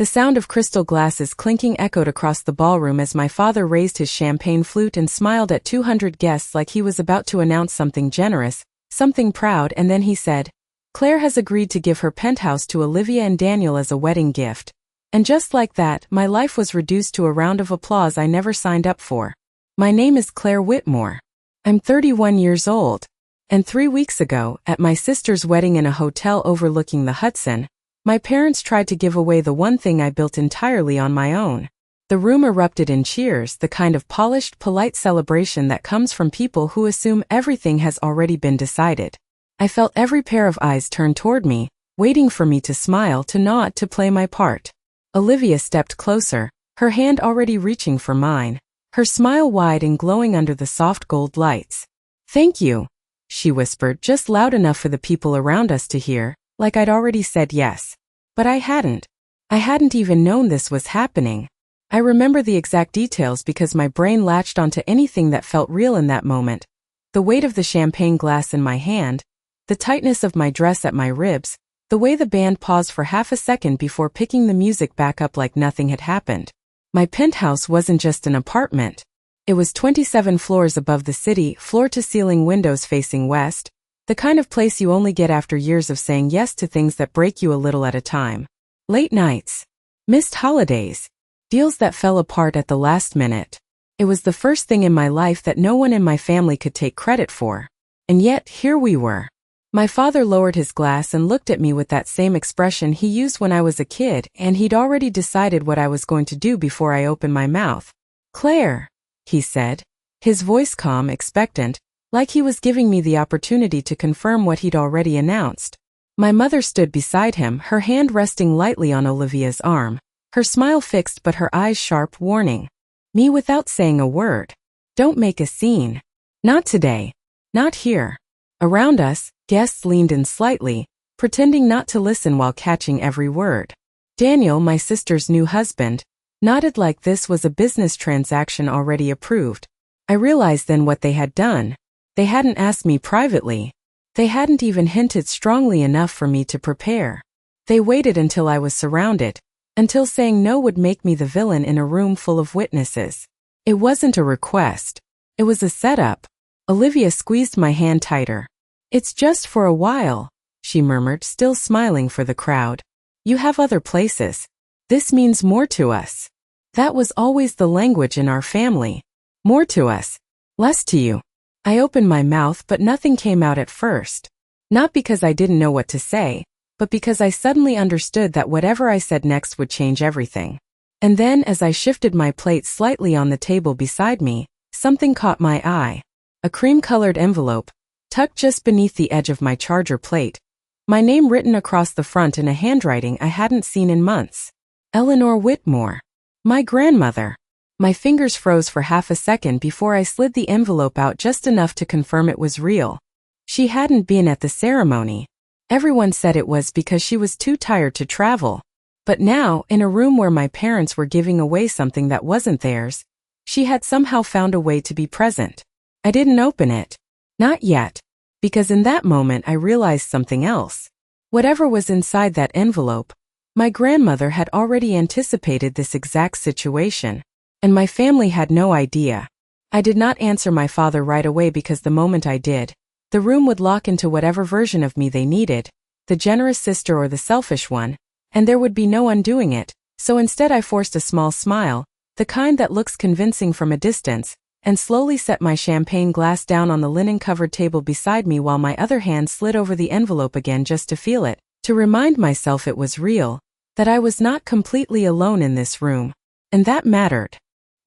The sound of crystal glasses clinking echoed across the ballroom as my father raised his champagne flute and smiled at 200 guests like he was about to announce something generous, something proud, and then he said, "Claire has agreed to give her penthouse to Olivia and Daniel as a wedding gift." And just like that, my life was reduced to a round of applause I never signed up for. My name is Claire Whitmore. I'm 31 years old. And 3 weeks ago, at my sister's wedding in a hotel overlooking the Hudson, my parents tried to give away the one thing I built entirely on my own. The room erupted in cheers, the kind of polished, polite celebration that comes from people who assume everything has already been decided. I felt every pair of eyes turn toward me, waiting for me to smile, to nod, to play my part. Olivia stepped closer, her hand already reaching for mine, her smile wide and glowing under the soft gold lights. "Thank you," she whispered, just loud enough for the people around us to hear, like I'd already said yes. But I hadn't. I hadn't even known this was happening. I remember the exact details because my brain latched onto anything that felt real in that moment. The weight of the champagne glass in my hand, the tightness of my dress at my ribs, the way the band paused for half a second before picking the music back up like nothing had happened. My penthouse wasn't just an apartment. It was 27 floors above the city, floor-to-ceiling windows facing west, the kind of place you only get after years of saying yes to things that break you a little at a time. Late nights, missed holidays, deals that fell apart at the last minute. It was the first thing in my life that no one in my family could take credit for. And yet, here we were. My father lowered his glass and looked at me with that same expression he used when I was a kid, and he'd already decided what I was going to do before I opened my mouth. "Claire," he said, his voice calm, expectant, like he was giving me the opportunity to confirm what he'd already announced. My mother stood beside him, her hand resting lightly on Olivia's arm, her smile fixed but her eyes sharp, warning me without saying a word. "Don't make a scene. Not today. Not here." Around us, guests leaned in slightly, pretending not to listen while catching every word. Daniel, my sister's new husband, nodded like this was a business transaction already approved. I realized then what they had done. They hadn't asked me privately. They hadn't even hinted strongly enough for me to prepare. They waited until I was surrounded, until saying no would make me the villain in a room full of witnesses. It wasn't a request. It was a setup. Olivia squeezed my hand tighter. "It's just for a while," she murmured, still smiling for the crowd. "You have other places. This means more to us." That was always the language in our family. More to us, less to you. I opened my mouth but nothing came out at first. Not because I didn't know what to say, but because I suddenly understood that whatever I said next would change everything. And then as I shifted my plate slightly on the table beside me, something caught my eye. A cream-colored envelope, tucked just beneath the edge of my charger plate. My name written across the front in a handwriting I hadn't seen in months. Eleanor Whitmore. My grandmother. My fingers froze for half a second before I slid the envelope out just enough to confirm it was real. She hadn't been at the ceremony. Everyone said it was because she was too tired to travel. But now, in a room where my parents were giving away something that wasn't theirs, she had somehow found a way to be present. I didn't open it. Not yet. Because in that moment I realized something else. Whatever was inside that envelope, my grandmother had already anticipated this exact situation. And my family had no idea. I did not answer my father right away because the moment I did, the room would lock into whatever version of me they needed, the generous sister or the selfish one, and there would be no undoing it. So instead I forced a small smile, the kind that looks convincing from a distance, and slowly set my champagne glass down on the linen-covered table beside me while my other hand slid over the envelope again just to feel it, to remind myself it was real, that I was not completely alone in this room. And that mattered.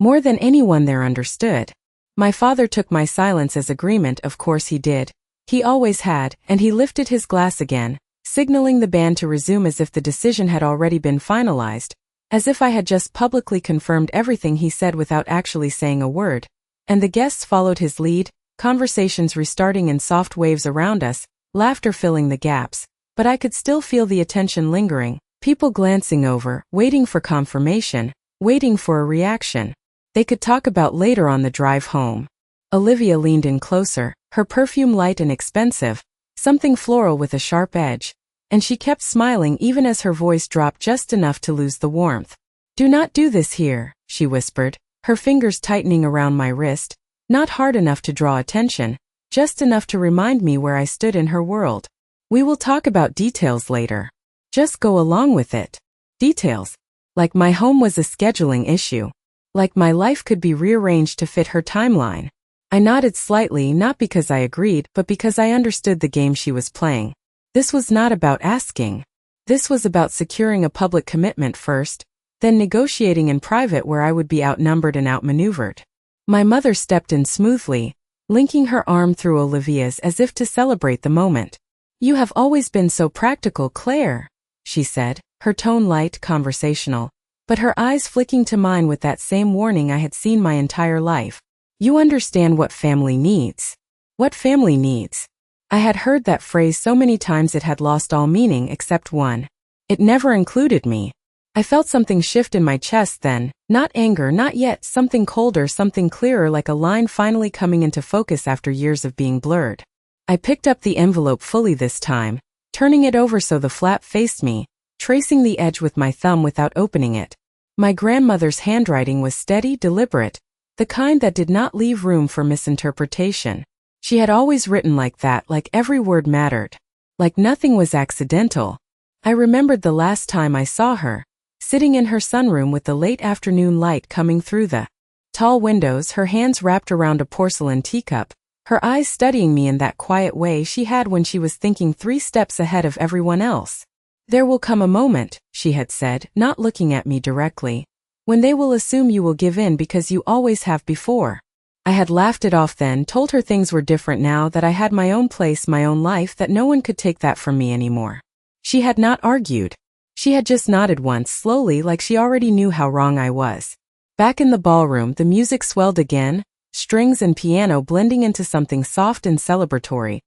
More than anyone there understood. My father took my silence as agreement, of course he did. He always had, and he lifted his glass again, signaling the band to resume as if the decision had already been finalized, as if I had just publicly confirmed everything he said without actually saying a word. And the guests followed his lead, conversations restarting in soft waves around us, laughter filling the gaps, but I could still feel the attention lingering, people glancing over, waiting for confirmation, waiting for a reaction. They could talk about later on the drive home. Olivia leaned in closer, her perfume light and expensive, something floral with a sharp edge, And she kept smiling even as her voice dropped just enough to lose the warmth. "Do not do this here," she whispered, her fingers tightening around my wrist, not hard enough to draw attention, just enough to remind me where I stood in her world. "We will talk about details later. Just go along with it." Details. Like my home was a scheduling issue. Like my life could be rearranged to fit her timeline. I nodded slightly, not because I agreed, but because I understood the game she was playing. This was not about asking. This was about securing a public commitment first, then negotiating in private where I would be outnumbered and outmaneuvered. My mother stepped in smoothly, linking her arm through Olivia's as if to celebrate the moment. "You have always been so practical, Claire," she said, her tone light, conversational, but her eyes flicking to mine with that same warning I had seen my entire life. "You understand what family needs." What family needs? I had heard that phrase so many times it had lost all meaning except one. It never included me. I felt something shift in my chest then, not anger, not yet, something colder, something clearer, like a line finally coming into focus after years of being blurred. I picked up the envelope fully this time, turning it over so the flap faced me, tracing the edge with my thumb without opening it. My grandmother's handwriting was steady, deliberate, the kind that did not leave room for misinterpretation. She had always written like that, like every word mattered, like nothing was accidental. I remembered the last time I saw her, sitting in her sunroom with the late afternoon light coming through the tall windows, her hands wrapped around a porcelain teacup, her eyes studying me in that quiet way she had when she was thinking 3 steps ahead of everyone else. "There will come a moment," she had said, not looking at me directly, "when they will assume you will give in because you always have before." I had laughed it off then, told her things were different now, that I had my own place, my own life, that no one could take that from me anymore. She had not argued. She had just nodded once, slowly, like she already knew how wrong I was. Back in the ballroom, the music swelled again, strings and piano blending into something soft and celebratory,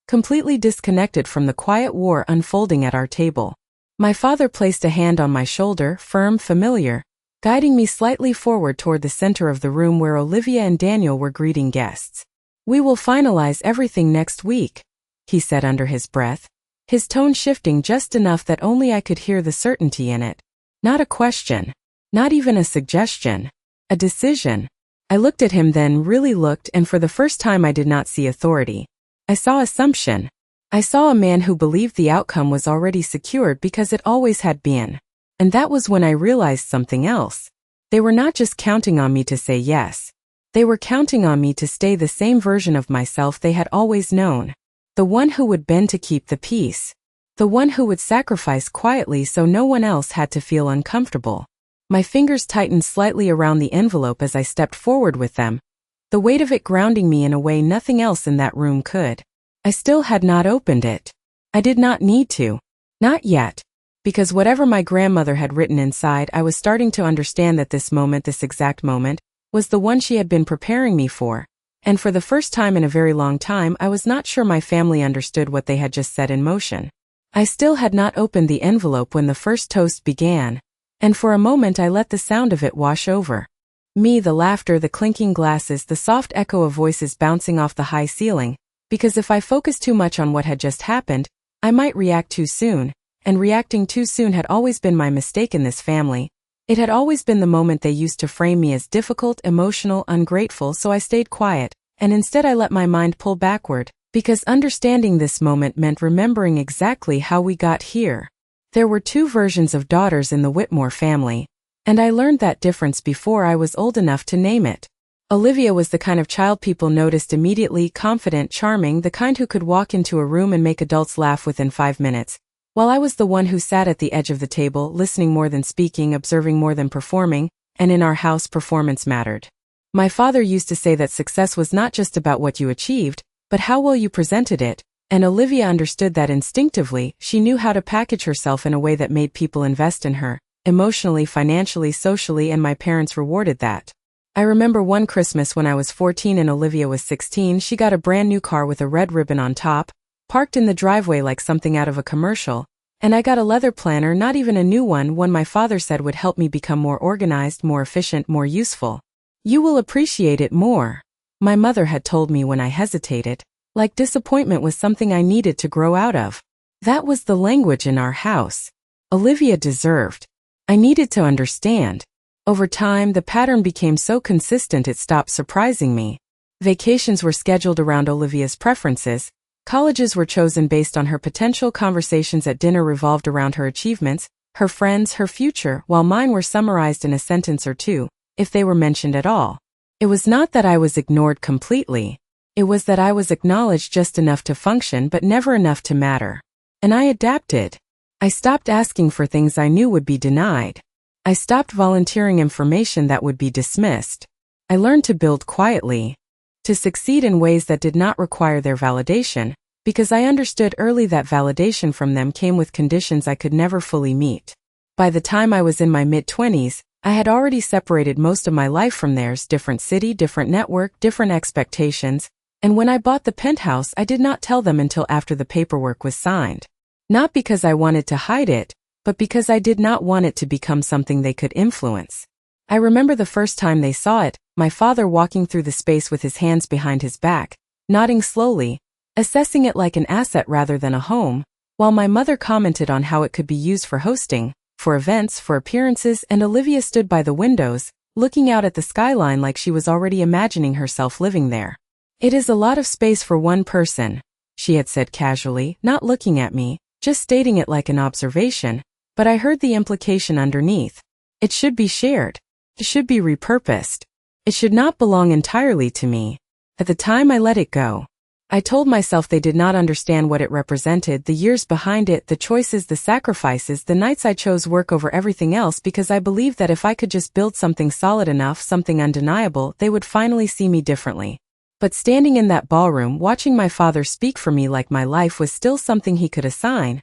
completely disconnected from the quiet war unfolding at our table. My father placed a hand on my shoulder, firm, familiar, guiding me slightly forward toward the center of the room where Olivia and Daniel were greeting guests. "We will finalize everything next week," he said under his breath, his tone shifting just enough that only I could hear the certainty in it. Not a question. Not even a suggestion. A decision. I looked at him then, really looked, and for the first time I did not see authority. I saw assumption. I saw a man who believed the outcome was already secured because it always had been. And that was when I realized something else. They were not just counting on me to say yes. They were counting on me to stay the same version of myself they had always known. The one who would bend to keep the peace. The one who would sacrifice quietly so no one else had to feel uncomfortable. My fingers tightened slightly around the envelope as I stepped forward with them, the weight of it grounding me in a way nothing else in that room could. I still had not opened it. I did not need to. Not yet. Because whatever my grandmother had written inside, I was starting to understand that this moment, this exact moment, was the one she had been preparing me for. And for the first time in a very long time, I was not sure my family understood what they had just set in motion. I still had not opened the envelope when the first toast began, and for a moment I let the sound of it wash over me, the laughter, the clinking glasses, the soft echo of voices bouncing off the high ceiling, because if I focused too much on what had just happened, I might react too soon. And reacting too soon had always been my mistake in this family. It had always been the moment they used to frame me as difficult, emotional, ungrateful, so I stayed quiet, and instead I let my mind pull backward, because understanding this moment meant remembering exactly how we got here. There were 2 versions of daughters in the Whitmore family, and I learned that difference before I was old enough to name it. Olivia was the kind of child people noticed immediately, confident, charming, the kind who could walk into a room and make adults laugh within 5 minutes. While I was the one who sat at the edge of the table, listening more than speaking, observing more than performing, and in our house performance mattered. My father used to say that success was not just about what you achieved, but how well you presented it, and Olivia understood that instinctively. She knew how to package herself in a way that made people invest in her, emotionally, financially, socially, and my parents rewarded that. I remember one Christmas when I was 14 and Olivia was 16, she got a brand new car with a red ribbon on top, parked in the driveway like something out of a commercial, and I got a leather planner, not even a new one my father said would help me become more organized, more efficient, more useful. "You will appreciate it more," my mother had told me when I hesitated, like disappointment was something I needed to grow out of. That was the language in our house. Olivia deserved. I needed to understand. Over time, the pattern became so consistent it stopped surprising me. Vacations were scheduled around Olivia's preferences, colleges were chosen based on her potential, conversations at dinner revolved around her achievements, her friends, her future, while mine were summarized in a sentence or two, if they were mentioned at all. It was not that I was ignored completely. It was that I was acknowledged just enough to function but never enough to matter. And I adapted. I stopped asking for things I knew would be denied. I stopped volunteering information that would be dismissed. I learned to build quietly, to succeed in ways that did not require their validation, because I understood early that validation from them came with conditions I could never fully meet. By the time I was in my mid-20s, I had already separated most of my life from theirs, different city, different network, different expectations, and when I bought the penthouse I did not tell them until after the paperwork was signed. Not because I wanted to hide it, but because I did not want it to become something they could influence. I remember the first time they saw it, my father walking through the space with his hands behind his back, nodding slowly, assessing it like an asset rather than a home, while my mother commented on how it could be used for hosting, for events, for appearances, and Olivia stood by the windows, looking out at the skyline like she was already imagining herself living there. "It is a lot of space for one person," she had said casually, not looking at me, just stating it like an observation, but I heard the implication underneath. It should be shared. It should be repurposed. It should not belong entirely to me. At the time I let it go. I told myself they did not understand what it represented, the years behind it, the choices, the sacrifices, the nights I chose work over everything else because I believed that if I could just build something solid enough, something undeniable, they would finally see me differently. But standing in that ballroom, watching my father speak for me like my life was still something he could assign,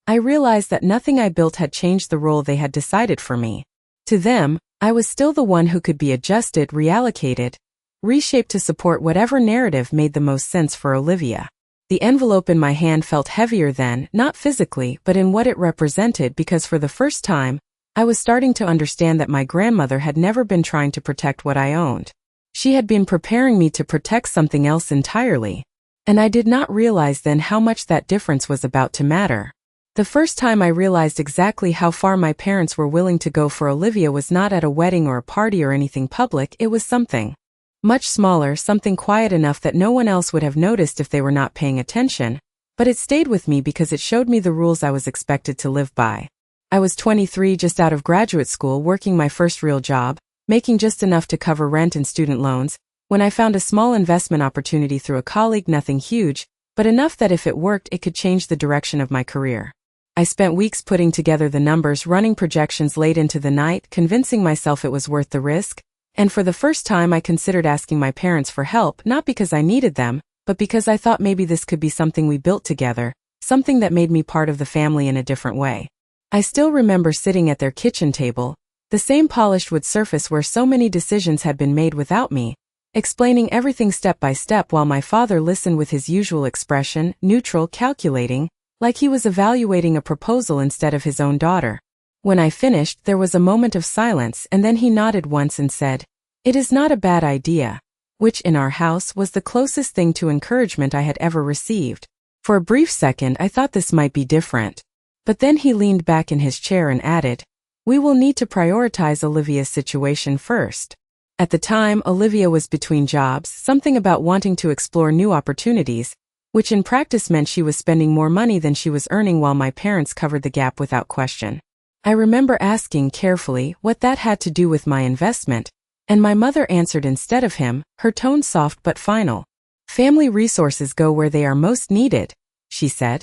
I realized that nothing I built had changed the role they had decided for me. To them, I was still the one who could be adjusted, reallocated, reshaped to support whatever narrative made the most sense for Olivia. The envelope in my hand felt heavier then, not physically, but in what it represented, because for the first time, I was starting to understand that my grandmother had never been trying to protect what I owned. She had been preparing me to protect something else entirely. And I did not realize then how much that difference was about to matter. The first time I realized exactly how far my parents were willing to go for Olivia was not at a wedding or a party or anything public, it was something much smaller, something quiet enough that no one else would have noticed if they were not paying attention, but it stayed with me because it showed me the rules I was expected to live by. I was 23, just out of graduate school, working my first real job, making just enough to cover rent and student loans, when I found a small investment opportunity through a colleague, nothing huge, but enough that if it worked it could change the direction of my career. I spent weeks putting together the numbers, running projections late into the night, convincing myself it was worth the risk, and for the first time I considered asking my parents for help, not because I needed them, but because I thought maybe this could be something we built together, something that made me part of the family in a different way. I still remember sitting at their kitchen table, the same polished wood surface where so many decisions had been made without me, explaining everything step by step while my father listened with his usual expression, neutral, calculating, like he was evaluating a proposal instead of his own daughter. When I finished, there was a moment of silence, and then he nodded once and said, "It is not a bad idea," which in our house was the closest thing to encouragement I had ever received. For a brief second I thought this might be different. But then he leaned back in his chair and added, "We will need to prioritize Olivia's situation first." At the time, Olivia was between jobs, something about wanting to explore new opportunities, which in practice meant she was spending more money than she was earning while my parents covered the gap without question. I remember asking carefully what that had to do with my investment, and my mother answered instead of him, her tone soft but final. "Family resources go where they are most needed," she said.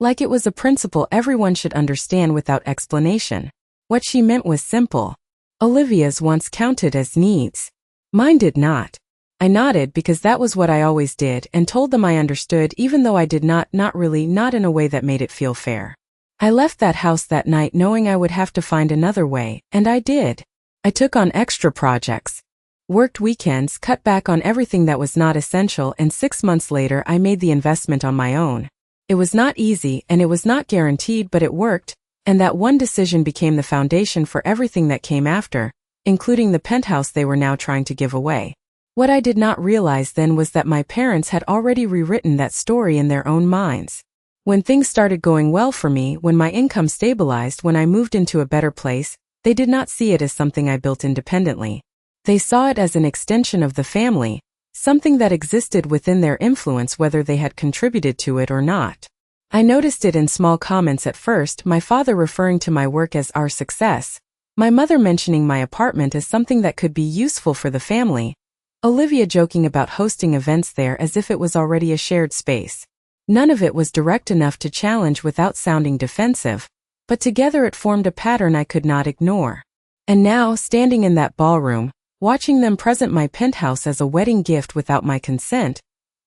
Like it was a principle everyone should understand without explanation. What she meant was simple. Olivia's wants counted as needs. Mine did not. I nodded because that was what I always did, and told them I understood even though I did not really, not in a way that made it feel fair. I left that house that night knowing I would have to find another way, and I did. I took on extra projects, worked weekends, cut back on everything that was not essential, and 6 months later I made the investment on my own. It was not easy and it was not guaranteed, but it worked, and that one decision became the foundation for everything that came after, including the penthouse they were now trying to give away. What I did not realize then was that my parents had already rewritten that story in their own minds. When things started going well for me, when my income stabilized, when I moved into a better place, they did not see it as something I built independently. They saw it as an extension of the family, something that existed within their influence whether they had contributed to it or not. I noticed it in small comments at first, my father referring to my work as our success, my mother mentioning my apartment as something that could be useful for the family, Olivia joking about hosting events there as if it was already a shared space. None of it was direct enough to challenge without sounding defensive, but together it formed a pattern I could not ignore. And now, standing in that ballroom, watching them present my penthouse as a wedding gift without my consent,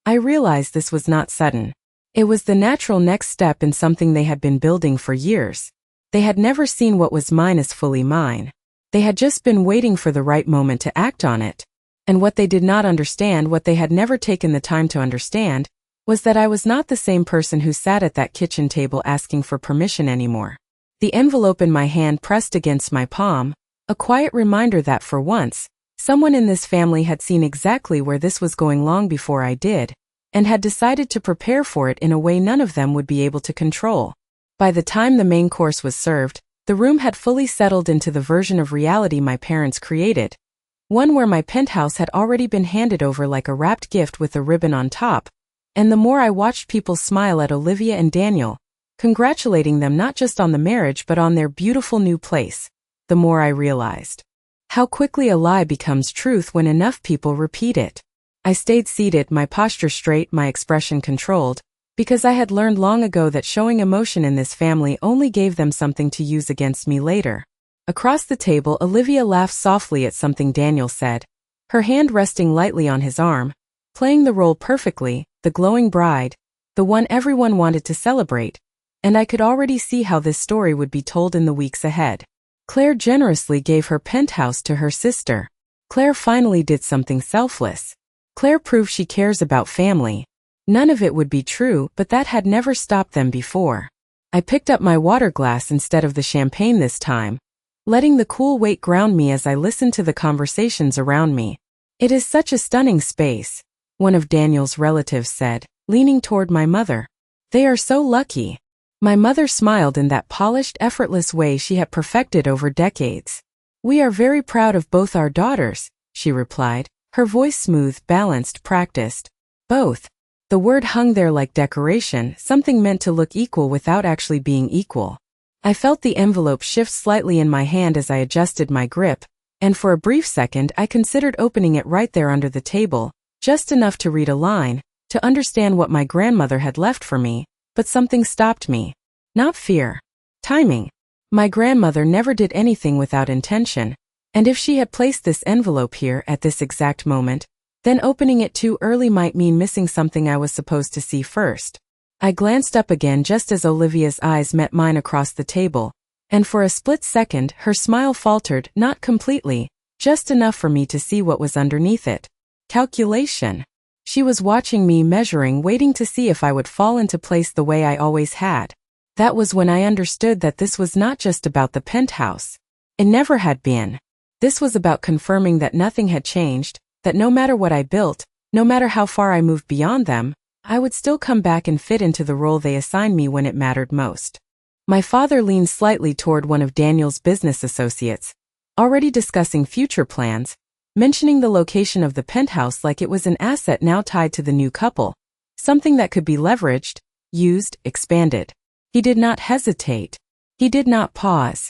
I realized this was not sudden. It was the natural next step in something they had been building for years. They had never seen what was mine as fully mine. They had just been waiting for the right moment to act on it. And what they did not understand, what they had never taken the time to understand, was that I was not the same person who sat at that kitchen table asking for permission anymore. The envelope in my hand pressed against my palm, a quiet reminder that for once, someone in this family had seen exactly where this was going long before I did, and had decided to prepare for it in a way none of them would be able to control. By the time the main course was served, the room had fully settled into the version of reality my parents created, one where my penthouse had already been handed over like a wrapped gift with a ribbon on top, and the more I watched people smile at Olivia and Daniel, congratulating them not just on the marriage but on their beautiful new place, the more I realized how quickly a lie becomes truth when enough people repeat it. I stayed seated, my posture straight, my expression controlled, because I had learned long ago that showing emotion in this family only gave them something to use against me later. Across the table, Olivia laughed softly at something Daniel said, her hand resting lightly on his arm, playing the role perfectly, the glowing bride, the one everyone wanted to celebrate, and I could already see how this story would be told in the weeks ahead. Claire generously gave her penthouse to her sister. Claire finally did something selfless. Claire proved she cares about family. None of it would be true, but that had never stopped them before. I picked up my water glass instead of the champagne this time, letting the cool weight ground me as I listened to the conversations around me. It is such a stunning space, one of Daniel's relatives said, leaning toward my mother. They are so lucky. My mother smiled in that polished, effortless way she had perfected over decades. We are very proud of both our daughters, she replied, her voice smooth, balanced, practiced. Both. The word hung there like decoration, something meant to look equal without actually being equal. I felt the envelope shift slightly in my hand as I adjusted my grip, and for a brief second I considered opening it right there under the table, just enough to read a line, to understand what my grandmother had left for me, but something stopped me. Not fear. Timing. My grandmother never did anything without intention, and if she had placed this envelope here at this exact moment, then opening it too early might mean missing something I was supposed to see first. I glanced up again just as Olivia's eyes met mine across the table, and for a split second her smile faltered, not completely, just enough for me to see what was underneath it. Calculation. She was watching me, measuring, waiting to see if I would fall into place the way I always had. That was when I understood that this was not just about the penthouse. It never had been. This was about confirming that nothing had changed, that no matter what I built, no matter how far I moved beyond them, I would still come back and fit into the role they assigned me when it mattered most. My father leaned slightly toward one of Daniel's business associates, already discussing future plans, mentioning the location of the penthouse like it was an asset now tied to the new couple, something that could be leveraged, used, expanded. He did not hesitate. He did not pause.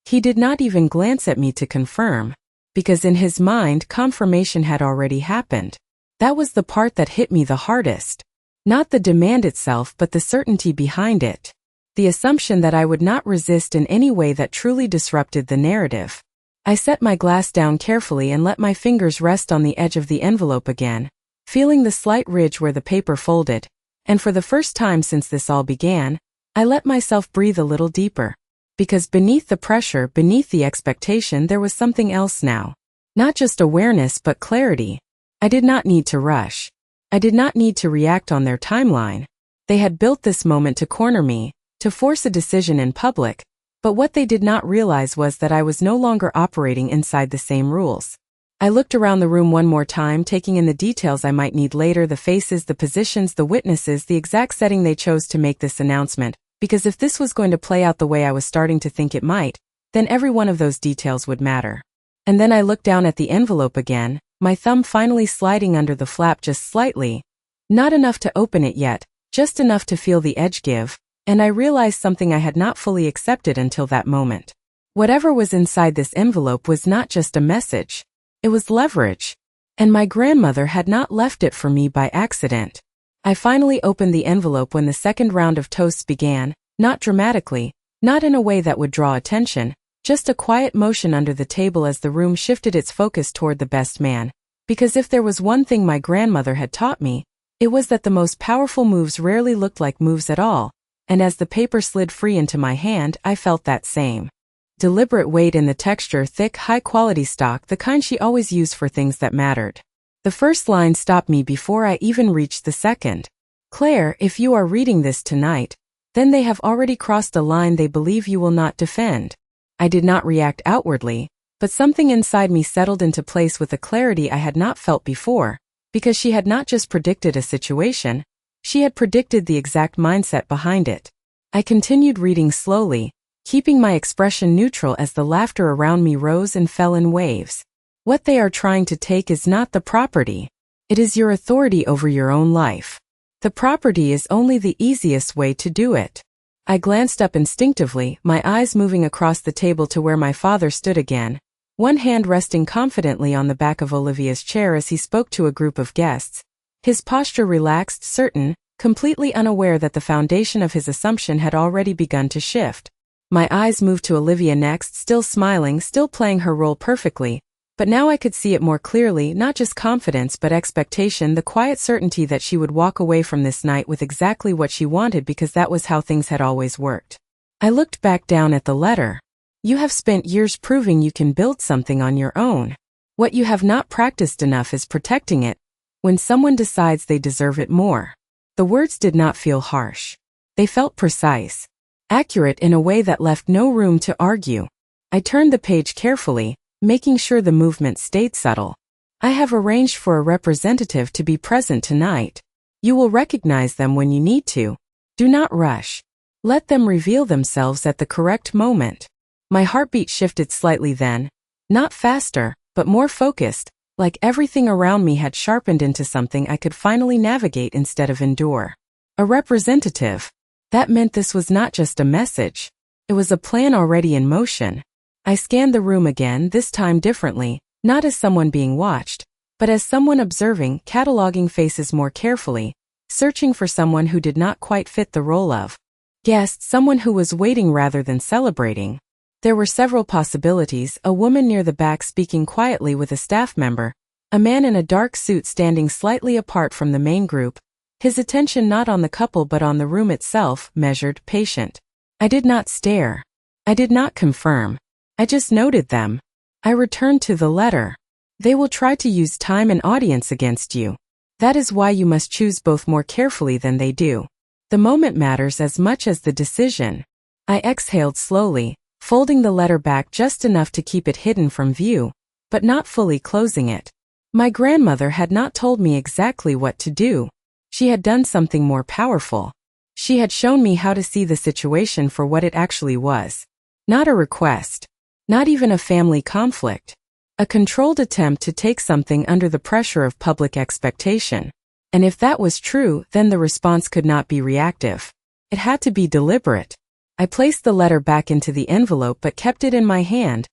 He did not even glance at me to confirm, because in his mind confirmation had already happened. That was the part that hit me the hardest. Not the demand itself but the certainty behind it. The assumption that I would not resist in any way that truly disrupted the narrative. I set my glass down carefully and let my fingers rest on the edge of the envelope again, feeling the slight ridge where the paper folded, and for the first time since this all began, I let myself breathe a little deeper. Because beneath the pressure, beneath the expectation, there was something else now. Not just awareness but clarity. I did not need to rush. I did not need to react on their timeline. They had built this moment to corner me, to force a decision in public, but what they did not realize was that I was no longer operating inside the same rules. I looked around the room one more time, taking in the details I might need later, the faces, the positions, the witnesses, the exact setting they chose to make this announcement, because if this was going to play out the way I was starting to think it might, then every one of those details would matter. And then I looked down at the envelope again, my thumb finally sliding under the flap just slightly. Not enough to open it yet, just enough to feel the edge give, and I realized something I had not fully accepted until that moment. Whatever was inside this envelope was not just a message. It was leverage. And my grandmother had not left it for me by accident. I finally opened the envelope when the second round of toasts began, not dramatically, not in a way that would draw attention, just a quiet motion under the table as the room shifted its focus toward the best man. Because if there was one thing my grandmother had taught me, it was that the most powerful moves rarely looked like moves at all, and as the paper slid free into my hand, I felt that same deliberate weight in the texture, thick, high-quality stock, the kind she always used for things that mattered. The first line stopped me before I even reached the second. Claire, if you are reading this tonight, then they have already crossed a line they believe you will not defend. I did not react outwardly, but something inside me settled into place with a clarity I had not felt before, because she had not just predicted a situation, she had predicted the exact mindset behind it. I continued reading slowly, keeping my expression neutral as the laughter around me rose and fell in waves. What they are trying to take is not the property. It is your authority over your own life. The property is only the easiest way to do it. I glanced up instinctively, my eyes moving across the table to where my father stood again, one hand resting confidently on the back of Olivia's chair as he spoke to a group of guests. His posture relaxed, certain, completely unaware that the foundation of his assumption had already begun to shift. My eyes moved to Olivia next, still smiling, still playing her role perfectly, but now I could see it more clearly, not just confidence but expectation, the quiet certainty that she would walk away from this night with exactly what she wanted because that was how things had always worked. I looked back down at the letter. You have spent years proving you can build something on your own. What you have not practiced enough is protecting it when someone decides they deserve it more. The words did not feel harsh. They felt precise. Accurate in a way that left no room to argue. I turned the page carefully, making sure the movement stayed subtle. I have arranged for a representative to be present tonight. You will recognize them when you need to. Do not rush. Let them reveal themselves at the correct moment. My heartbeat shifted slightly then, not faster, but more focused, like everything around me had sharpened into something I could finally navigate instead of endure. A representative. That meant this was not just a message. It was a plan already in motion. I scanned the room again, this time differently, not as someone being watched, but as someone observing, cataloging faces more carefully, searching for someone who did not quite fit the role of guest, someone who was waiting rather than celebrating. There were several possibilities, a woman near the back speaking quietly with a staff member, a man in a dark suit standing slightly apart from the main group, his attention not on the couple but on the room itself, measured, patient. I did not stare. I did not confirm. I just noted them. I returned to the letter. They will try to use time and audience against you. That is why you must choose both more carefully than they do. The moment matters as much as the decision. I exhaled slowly, folding the letter back just enough to keep it hidden from view, but not fully closing it. My grandmother had not told me exactly what to do. She had done something more powerful. She had shown me how to see the situation for what it actually was. Not a request. Not even a family conflict. A controlled attempt to take something under the pressure of public expectation. And if that was true, then the response could not be reactive. It had to be deliberate. I placed the letter back into the envelope but kept it in my hand,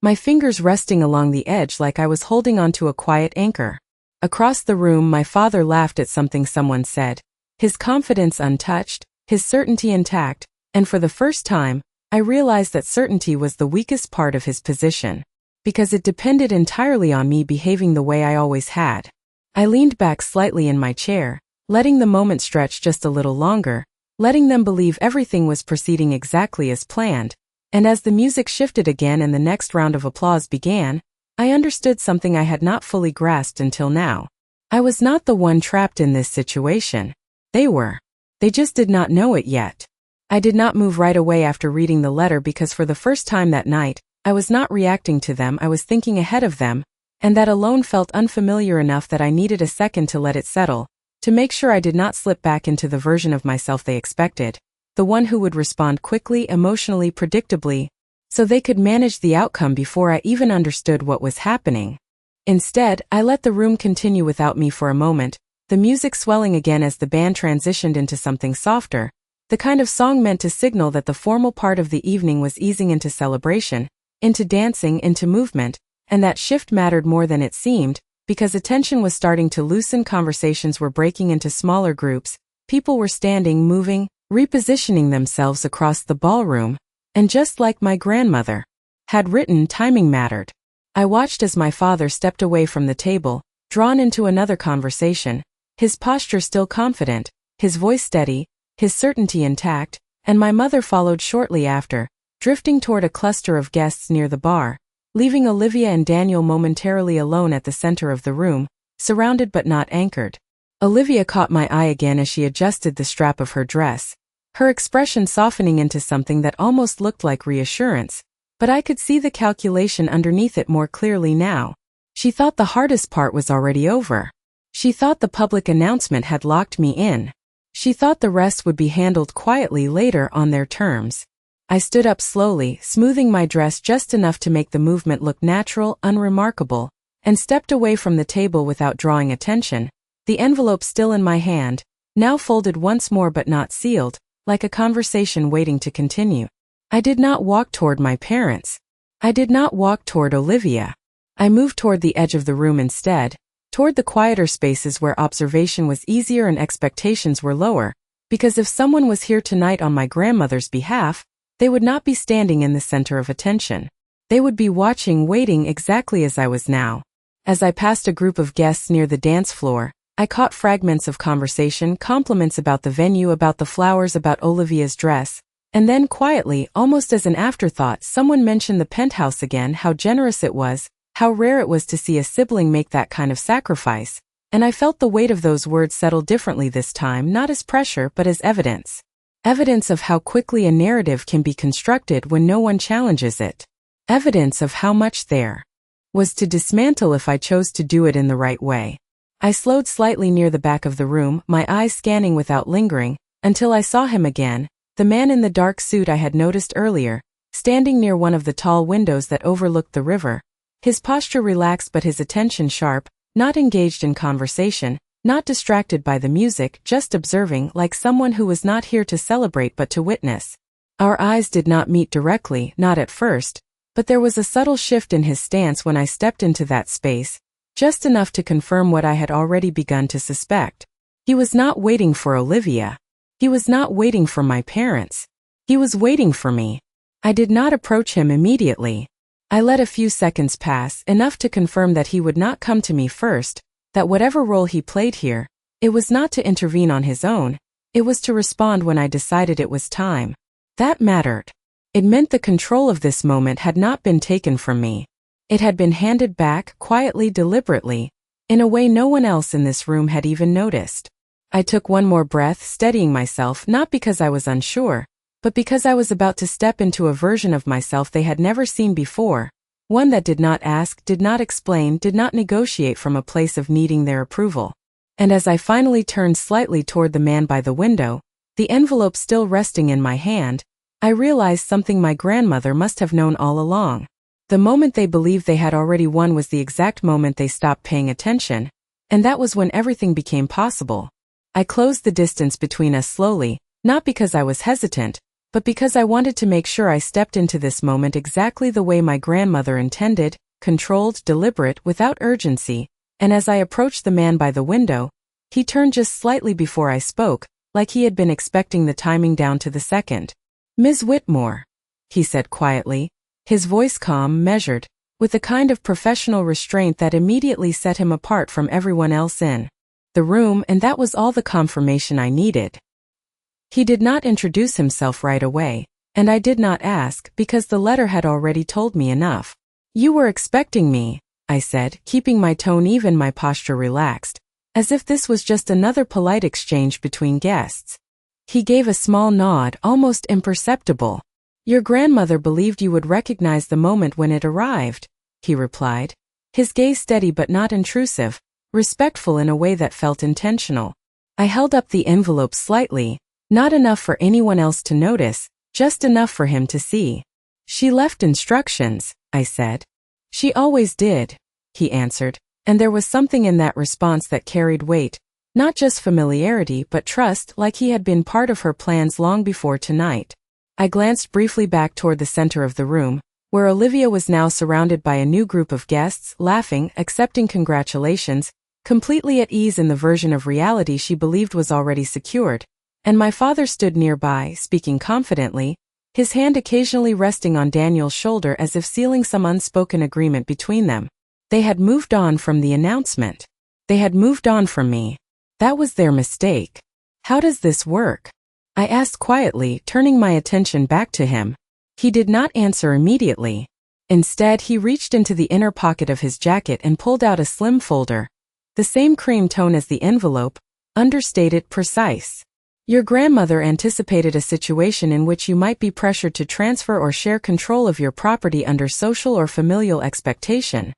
my fingers resting along the edge like I was holding onto a quiet anchor. Across the room, my father laughed at something someone said, his confidence untouched, his certainty intact, and for the first time, I realized that certainty was the weakest part of his position, because it depended entirely on me behaving the way I always had. I leaned back slightly in my chair, letting the moment stretch just a little longer, letting them believe everything was proceeding exactly as planned, and as the music shifted again and the next round of applause began, I understood something I had not fully grasped until now. I was not the one trapped in this situation. They were. They just did not know it yet. I did not move right away after reading the letter because for the first time that night, I was not reacting to them, I was thinking ahead of them, and that alone felt unfamiliar enough that I needed a second to let it settle, to make sure I did not slip back into the version of myself they expected, the one who would respond quickly, emotionally, predictably, so they could manage the outcome before I even understood what was happening. Instead, I let the room continue without me for a moment, the music swelling again as the band transitioned into something softer, the kind of song meant to signal that the formal part of the evening was easing into celebration, into dancing, into movement, and that shift mattered more than it seemed, because attention was starting to loosen, conversations were breaking into smaller groups, people were standing, moving, repositioning themselves across the ballroom, and just like my grandmother had written, timing mattered. I watched as my father stepped away from the table, drawn into another conversation, his posture still confident, his voice steady, his certainty intact, and my mother followed shortly after, drifting toward a cluster of guests near the bar, leaving Olivia and Daniel momentarily alone at the center of the room, surrounded but not anchored. Olivia caught my eye again as she adjusted the strap of her dress, her expression softening into something that almost looked like reassurance, but I could see the calculation underneath it more clearly now. She thought the hardest part was already over. She thought the public announcement had locked me in. She thought the rest would be handled quietly later on their terms. I stood up slowly, smoothing my dress just enough to make the movement look natural, unremarkable, and stepped away from the table without drawing attention, the envelope still in my hand, now folded once more but not sealed, like a conversation waiting to continue. I did not walk toward my parents. I did not walk toward Olivia. I moved toward the edge of the room instead, toward the quieter spaces where observation was easier and expectations were lower, because if someone was here tonight on my grandmother's behalf, they would not be standing in the center of attention. They would be watching, waiting exactly as I was now. As I passed a group of guests near the dance floor, I caught fragments of conversation, compliments about the venue, about the flowers, about Olivia's dress, and then quietly, almost as an afterthought, someone mentioned the Penthouse again, how generous it was, how rare it was to see a sibling make that kind of sacrifice, and I felt the weight of those words settle differently this time, not as pressure but as evidence. Evidence of how quickly a narrative can be constructed when no one challenges it. Evidence of how much there was to dismantle if I chose to do it in the right way. I slowed slightly near the back of the room, my eyes scanning without lingering, until I saw him again, the man in the dark suit I had noticed earlier, standing near one of the tall windows that overlooked the river, his posture relaxed but his attention sharp, not engaged in conversation, not distracted by the music, just observing, like someone who was not here to celebrate but to witness. Our eyes did not meet directly, not at first, but there was a subtle shift in his stance when I stepped into that space, just enough to confirm what I had already begun to suspect. He was not waiting for Olivia. He was not waiting for my parents. He was waiting for me. I did not approach him immediately. I let a few seconds pass, enough to confirm that he would not come to me first, that whatever role he played here, it was not to intervene on his own, it was to respond when I decided it was time. That mattered. It meant the control of this moment had not been taken from me. It had been handed back, quietly, deliberately, in a way no one else in this room had even noticed. I took one more breath, steadying myself, not because I was unsure, but because I was about to step into a version of myself they had never seen before, one that did not ask, did not explain, did not negotiate from a place of needing their approval. And as I finally turned slightly toward the man by the window, the envelope still resting in my hand, I realized something my grandmother must have known all along. The moment they believed they had already won was the exact moment they stopped paying attention, and that was when everything became possible. I closed the distance between us slowly, not because I was hesitant, but because I wanted to make sure I stepped into this moment exactly the way my grandmother intended, controlled, deliberate, without urgency, and as I approached the man by the window, he turned just slightly before I spoke, like he had been expecting the timing down to the second. "Ms. Whitmore," he said quietly, his voice calm, measured, with a kind of professional restraint that immediately set him apart from everyone else in the room, and that was all the confirmation I needed. He did not introduce himself right away, and I did not ask because the letter had already told me enough. "You were expecting me," I said, keeping my tone even, my posture relaxed, as if this was just another polite exchange between guests. He gave a small nod, almost imperceptible. "Your grandmother believed you would recognize the moment when it arrived," he replied. his gaze steady but not intrusive, respectful in a way that felt intentional. I held up the envelope slightly, not enough for anyone else to notice, just enough for him to see. "She left instructions," I said. "She always did," he answered, and there was something in that response that carried weight, not just familiarity but trust, like he had been part of her plans long before tonight. I glanced briefly back toward the center of the room, where Olivia was now surrounded by a new group of guests, laughing, accepting congratulations, completely at ease in the version of reality she believed was already secured, and my father stood nearby, speaking confidently, his hand occasionally resting on Daniel's shoulder as if sealing some unspoken agreement between them. They had moved on from the announcement. They had moved on from me. That was their mistake. "How does this work?" I asked quietly, turning my attention back to him. He did not answer immediately. Instead, he reached into the inner pocket of his jacket and pulled out a slim folder, the same cream tone as the envelope, understated, precise. "Your grandmother anticipated a situation in which you might be pressured to transfer or share control of your property under social or familial expectation,"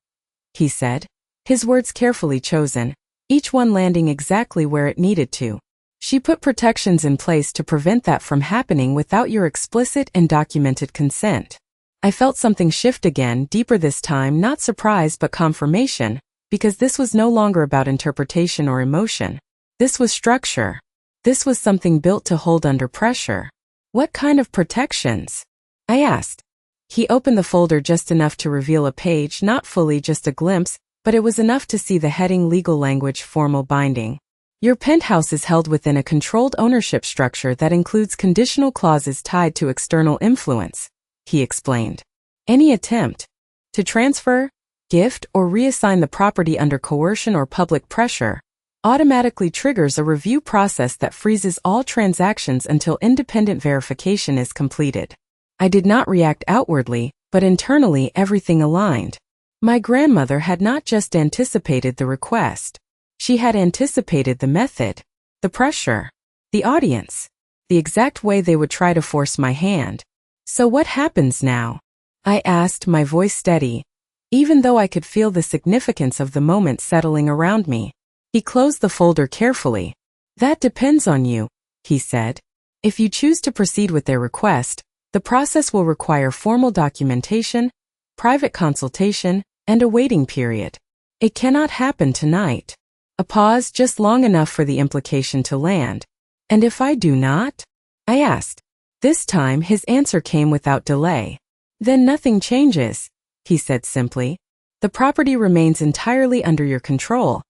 he said, his words carefully chosen, each one landing exactly where it needed to. "She put protections in place to prevent that from happening without your explicit and documented consent." I felt something shift again, deeper this time, not surprise but confirmation, because this was no longer about interpretation or emotion. This was structure. This was something built to hold under pressure. "What kind of protections?" I asked. He opened the folder just enough to reveal a page, not fully, just a glimpse, but it was enough to see the heading, legal language, formal binding. "Your penthouse is held within a controlled ownership structure that includes conditional clauses tied to external influence," he explained. "Any attempt to transfer, gift, or reassign the property under coercion or public pressure automatically triggers a review process that freezes all transactions until independent verification is completed." I did not react outwardly, but internally everything aligned. My grandmother had not just anticipated the request. She had anticipated the method, the pressure, the audience, the exact way they would try to force my hand. "So what happens now?" I asked, my voice steady, even though I could feel the significance of the moment settling around me. He closed the folder carefully. "That depends on you," he said. "If you choose to proceed with their request, the process will require formal documentation, private consultation, and a waiting period. It cannot happen tonight." A pause, just long enough for the implication to land. "And if I do not?" I asked. This time his answer came without delay. "Then nothing changes," he said simply. "The property remains entirely under your control,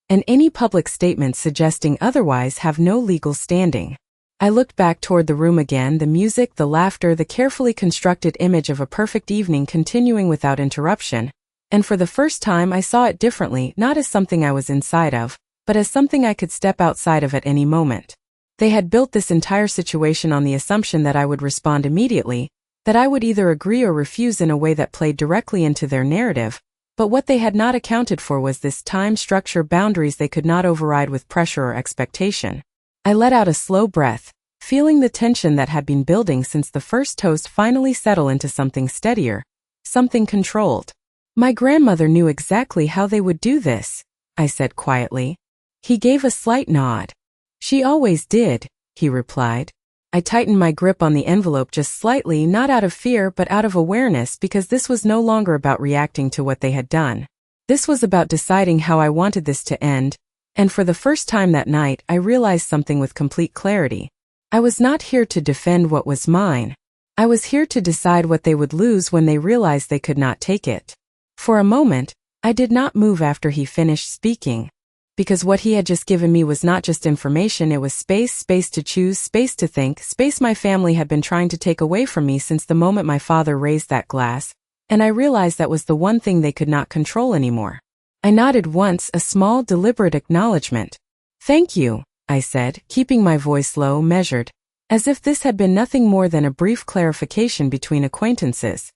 and any public statements suggesting otherwise have no legal standing." I looked back toward the room again, the music, the laughter, the carefully constructed image of a perfect evening continuing without interruption, and for the first time I saw it differently, not as something I was inside of, but as something I could step outside of at any moment. They had built this entire situation on the assumption that I would respond immediately, that I would either agree or refuse in a way that played directly into their narrative, but what they had not accounted for was this time, structure, boundaries they could not override with pressure or expectation. I let out a slow breath, feeling the tension that had been building since the first toast finally settle into something steadier, something controlled. "My grandmother knew exactly how they would do this," I said quietly. He gave a slight nod. "She always did," he replied. I tightened my grip on the envelope just slightly, not out of fear but out of awareness, because this was no longer about reacting to what they had done. This was about deciding how I wanted this to end, and for the first time that night I realized something with complete clarity. I was not here to defend what was mine. I was here to decide what they would lose when they realized they could not take it. For a moment, I did not move after he finished speaking. Because what he had just given me was not just information, it was space, space to choose, space to think, space my family had been trying to take away from me since the moment my father raised that glass, and I realized that was the one thing they could not control anymore. I nodded once, a small, deliberate acknowledgement. "Thank you," I said, keeping my voice low, measured, as if this had been nothing more than a brief clarification between acquaintances.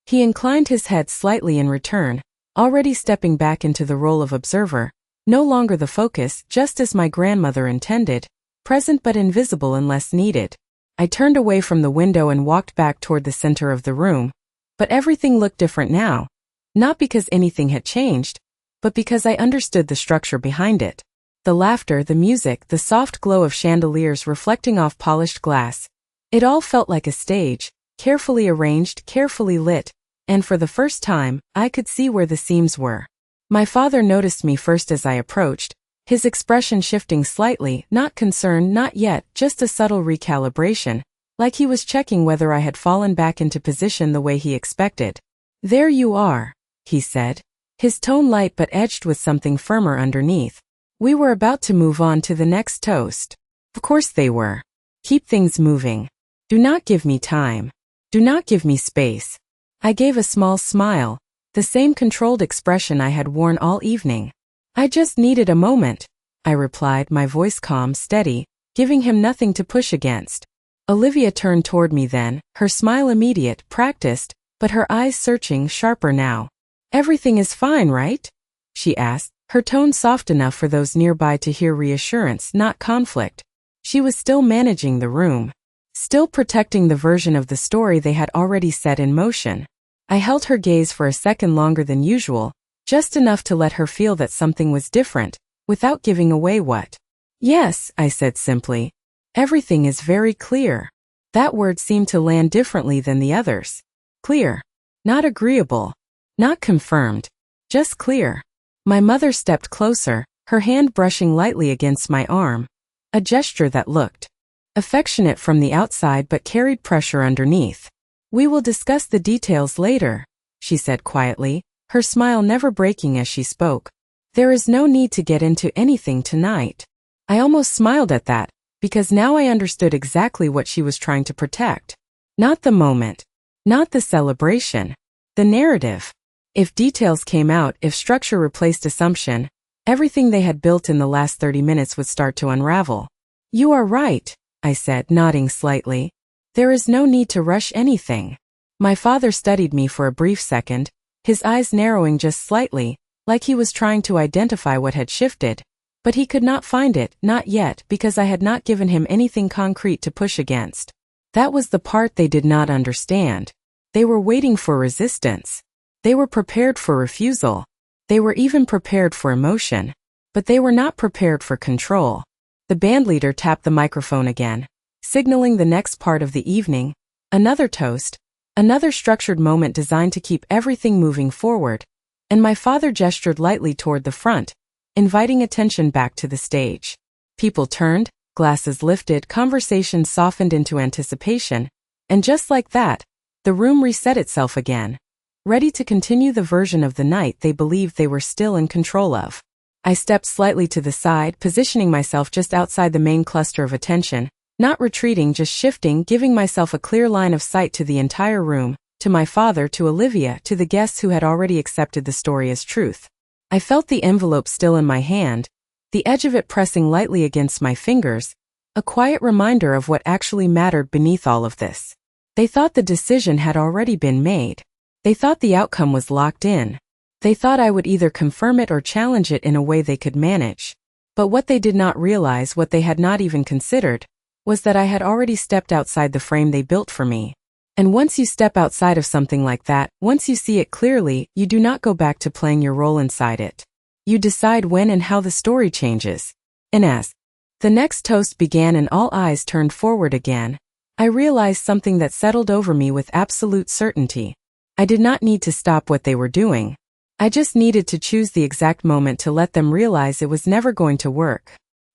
He inclined his head slightly in return, already stepping back into the role of observer, no longer the focus, just as my grandmother intended, present but invisible unless needed. I turned away from the window and walked back toward the center of the room, but everything looked different now. Not because anything had changed, but because I understood the structure behind it. The laughter, the music, the soft glow of chandeliers reflecting off polished glass. It all felt like a stage, carefully arranged, carefully lit, and for the first time, I could see where the seams were. My father noticed me first as I approached, his expression shifting slightly, not concern, not yet, just a subtle recalibration, like he was checking whether I had fallen back into position the way he expected. "There you are," he said, his tone light but edged with something firmer underneath. We were about to move on to the next toast. Of course they were. Keep things moving. Do not give me time. Do not give me space. I gave a small smile, the same controlled expression I had worn all evening. "I just needed a moment," I replied, my voice calm, steady, giving him nothing to push against. Olivia turned toward me then, her smile immediate, practiced, but her eyes searching, sharper now. "Everything is fine, right?" she asked, her tone soft enough for those nearby to hear reassurance, not conflict. She was still managing the room, still protecting the version of the story they had already set in motion. I held her gaze for a second longer than usual, just enough to let her feel that something was different, without giving away what. "Yes," I said simply. "Everything is very clear." That word seemed to land differently than the others. Clear. Not agreeable. Not confirmed. Just clear. My mother stepped closer, her hand brushing lightly against my arm. A gesture that looked affectionate from the outside but carried pressure underneath. "We will discuss the details later," she said quietly, her smile never breaking as she spoke. "There is no need to get into anything tonight." I almost smiled at that, because now I understood exactly what she was trying to protect. Not the moment. Not the celebration. The narrative. If details came out, if structure replaced assumption, everything they had built in the last 30 minutes would start to unravel. "You are right," I said, nodding slightly. "There is no need to rush anything." My father studied me for a brief second, his eyes narrowing just slightly, like he was trying to identify what had shifted, but he could not find it, not yet, because I had not given him anything concrete to push against. That was the part they did not understand. They were waiting for resistance. They were prepared for refusal. They were even prepared for emotion. But they were not prepared for control. The bandleader tapped the microphone again, signaling the next part of the evening, another toast, another structured moment designed to keep everything moving forward, and my father gestured lightly toward the front, inviting attention back to the stage. People turned, glasses lifted, conversation softened into anticipation, and just like that, the room reset itself again, ready to continue the version of the night they believed they were still in control of. I stepped slightly to the side, positioning myself just outside the main cluster of attention, not retreating, just shifting, giving myself a clear line of sight to the entire room, to my father, to Olivia, to the guests who had already accepted the story as truth. I felt the envelope still in my hand, the edge of it pressing lightly against my fingers, a quiet reminder of what actually mattered beneath all of this. They thought the decision had already been made. They thought the outcome was locked in. They thought I would either confirm it or challenge it in a way they could manage. But what they did not realize, what they had not even considered, was that I had already stepped outside the frame they built for me. And once you step outside of something like that, once you see it clearly, you do not go back to playing your role inside it. You decide when and how the story changes. And as the next toast began and all eyes turned forward again, I realized something that settled over me with absolute certainty. I did not need to stop what they were doing. I just needed to choose the exact moment to let them realize it was never going to work.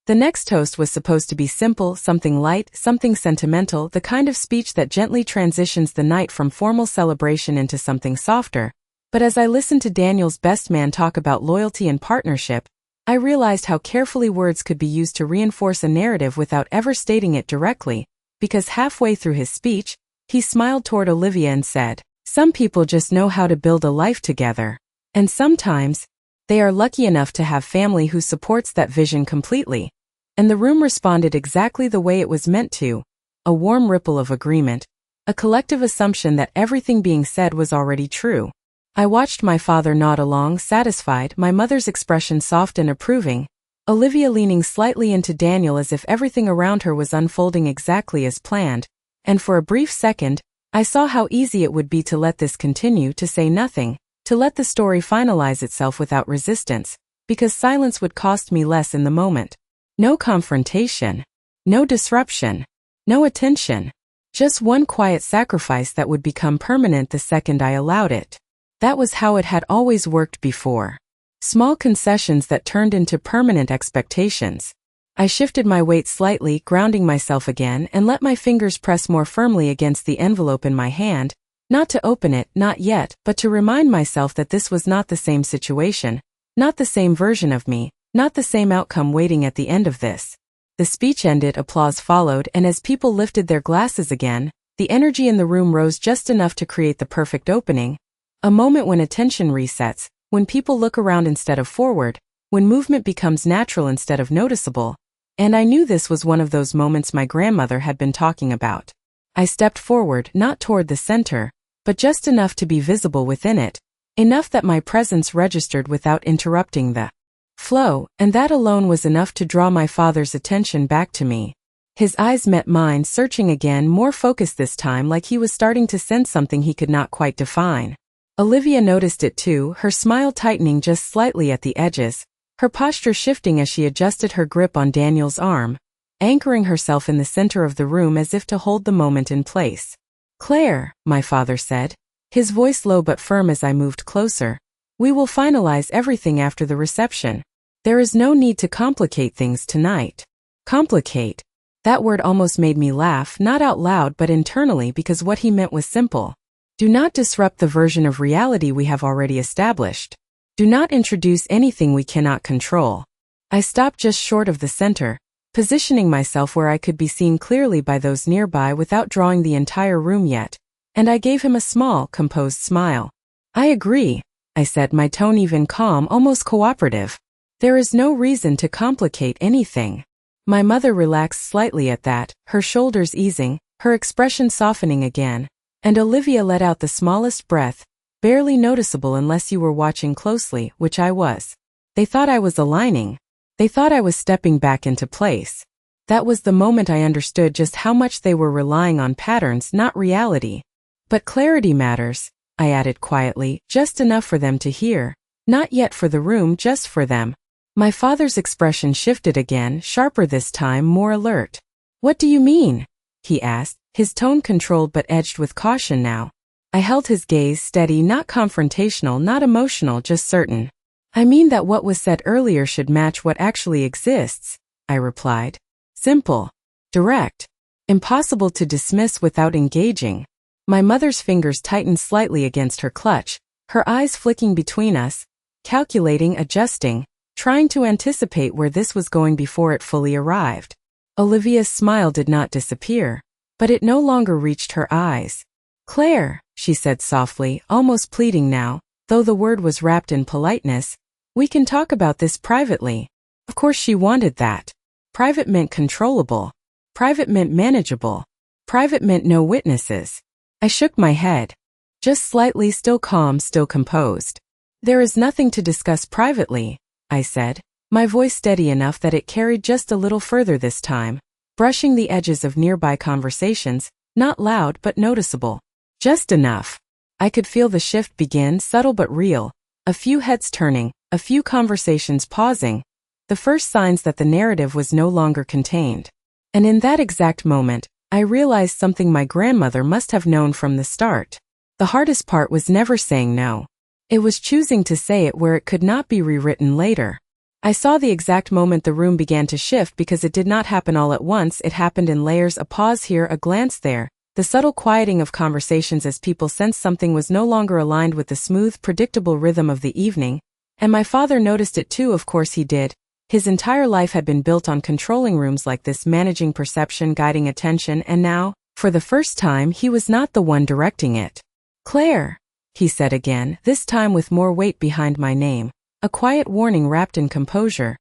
The next toast was supposed to be simple, something light, something sentimental, the kind of speech that gently transitions the night from formal celebration into something softer. But as I listened to Daniel's best man talk about loyalty and partnership, I realized how carefully words could be used to reinforce a narrative without ever stating it directly, because halfway through his speech, he smiled toward Olivia and said, "Some people just know how to build a life together. And sometimes, they are lucky enough to have family who supports that vision completely." And the room responded exactly the way it was meant to, a warm ripple of agreement, a collective assumption that everything being said was already true. I watched my father nod along, satisfied, my mother's expression soft and approving, Olivia leaning slightly into Daniel as if everything around her was unfolding exactly as planned, and for a brief second, I saw how easy it would be to let this continue, to say nothing, To let the story finalize itself without resistance, because silence would cost me less in the moment. No confrontation. No disruption. No attention. Just one quiet sacrifice that would become permanent the second I allowed it. That was how it had always worked before. Small concessions that turned into permanent expectations. I shifted my weight slightly, grounding myself again, and let my fingers press more firmly against the envelope in my hand, not to open it, not yet, but to remind myself that this was not the same situation, not the same version of me, not the same outcome waiting at the end of this. The speech ended, applause followed, and as people lifted their glasses again, the energy in the room rose just enough to create the perfect opening. A moment when attention resets, when people look around instead of forward, when movement becomes natural instead of noticeable. And I knew this was one of those moments my grandmother had been talking about. I stepped forward, not toward the center, but just enough to be visible within it, enough that my presence registered without interrupting the flow, and that alone was enough to draw my father's attention back to me. His eyes met mine, searching again, more focused this time, like he was starting to sense something he could not quite define. Olivia noticed it too, her smile tightening just slightly at the edges, her posture shifting as she adjusted her grip on Daniel's arm, anchoring herself in the center of the room as if to hold the moment in place. "Claire," my father said, his voice low but firm as I moved closer, "we will finalize everything after the reception. There is no need to complicate things tonight." Complicate. That word almost made me laugh, not out loud but internally, because what he meant was simple. Do not disrupt the version of reality we have already established. Do not introduce anything we cannot control. I stopped just short of the center, positioning myself where I could be seen clearly by those nearby without drawing the entire room yet, and I gave him a small, composed smile. "I agree," I said, my tone even calm, almost cooperative. "There is no reason to complicate anything." My mother relaxed slightly at that, her shoulders easing, her expression softening again, and Olivia let out the smallest breath, barely noticeable unless you were watching closely, which I was. They thought I was aligning. They thought I was stepping back into place. That was the moment I understood just how much they were relying on patterns, not reality. "But clarity matters," I added quietly, just enough for them to hear, not yet for the room, just for them. My father's expression shifted again, sharper this time, more alert. "What do you mean?" he asked, his tone controlled but edged with caution now. I held his gaze steady, not confrontational, not emotional, just certain. "I mean that what was said earlier should match what actually exists," I replied. Simple. Direct. Impossible to dismiss without engaging. My mother's fingers tightened slightly against her clutch, her eyes flicking between us, calculating, adjusting, trying to anticipate where this was going before it fully arrived. Olivia's smile did not disappear, but it no longer reached her eyes. "Claire," she said softly, almost pleading now, though the word was wrapped in politeness, "we can talk about this privately." Of course she wanted that. Private meant controllable. Private meant manageable. Private meant no witnesses. I shook my head. Just slightly, still calm, still composed. "There is nothing to discuss privately," I said, my voice steady enough that it carried just a little further this time, brushing the edges of nearby conversations, not loud but noticeable. Just enough. I could feel the shift begin, subtle but real, a few heads turning, a few conversations pausing, the first signs that the narrative was no longer contained. And in that exact moment, I realized something my grandmother must have known from the start. The hardest part was never saying no. It was choosing to say it where it could not be rewritten later. I saw the exact moment the room began to shift because it did not happen all at once, it happened in layers, a pause here, a glance there, the subtle quieting of conversations as people sensed something was no longer aligned with the smooth, predictable rhythm of the evening, and my father noticed it too, of course he did. His entire life had been built on controlling rooms like this, managing perception, guiding attention, and now, for the first time, he was not the one directing it. "Claire," he said again, this time with more weight behind my name, a quiet warning wrapped in composure.